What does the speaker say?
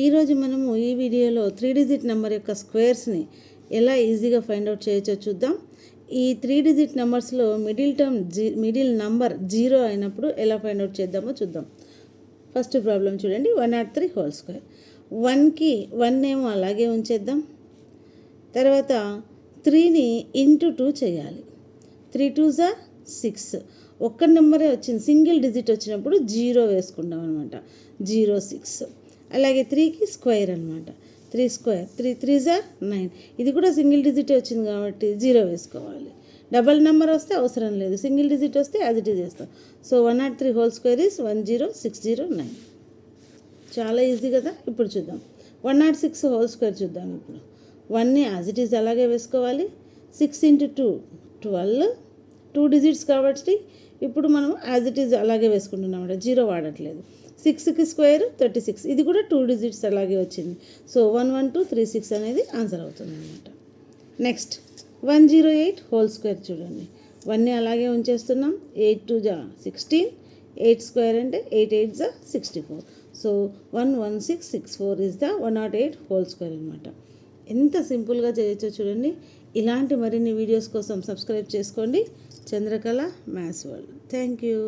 ఈరోజు మనము ఈ వీడియోలో 3 డిజిట్ నెంబర్ యొక్క స్క్వేర్స్ని ఎలా ఈజీగా ఫైండ్ అవుట్ చేయొచ్చో చూద్దాం. ఈ 3 డిజిట్ నెంబర్స్లో మిడిల్ నంబర్ 0 అయినప్పుడు ఎలా ఫైండ్ అవుట్ చేద్దామో చూద్దాం. ఫస్ట్ ప్రాబ్లం చూడండి, 103 హోల్ స్క్వేర్. 1కి 1 ఏమో అలాగే ఉంచేద్దాం. తర్వాత 3ని ఇంటూ 2 చేయాలి. 3 2s are 6. ఒక్క నెంబరే వచ్చింది, సింగిల్ డిజిట్ వచ్చినప్పుడు 0 వేసుకుంటాం అనమాట. 0 6. అలాగే 3కి స్క్వేర్ అనమాట. 3 స్క్వేర్, 3 3s are 9. ఇది కూడా సింగిల్ డిజిట్ వచ్చింది కాబట్టి 0 వేసుకోవాలి. డబల్ నెంబర్ వస్తే అవసరం లేదు, సింగిల్ డిజిట్ వస్తే యాజ్ ఇట్ ఈజ్ చేస్తాం. So 103 whole square is 10609. చాలా ఈజీ కదా. ఇప్పుడు చూద్దాం 106 హోల్ స్క్వేర్ చూద్దాం. ఇప్పుడు 1ని యాజ్ ఇట్ ఈజ్ అలాగే వేసుకోవాలి. 6 ఇంటూ 2 12, 2 డిజిట్స్ కాబట్టి ఇప్పుడు మనం యాజ్ ఇట్ ఈజ్ అలాగే వేసుకుంటున్నాం అన్నమాట, 0 వాడట్లేదు. 6కి స్క్వేర్ 36, ఇది కూడా 2 డిజిట్స్ అలాగే వచ్చింది. సో 11236 అనేది ఆన్సర్ అవుతుంది అనమాట. నెక్స్ట్ 108 హోల్ స్క్వేర్ చూడండి. 1ని అలాగే ఉంచేస్తున్నాం. 8 2 16, 8 స్క్వేర్ అంటే 8 8 64. So 11664 is the 108 whole square అనమాట. ఎంత సింపుల్గా చేయొచ్చో చూడండి. ఇలాంటి మరిన్ని వీడియోస్ కోసం సబ్స్క్రైబ్ చేసుకోండి. Chandrakala maths world. Thank you.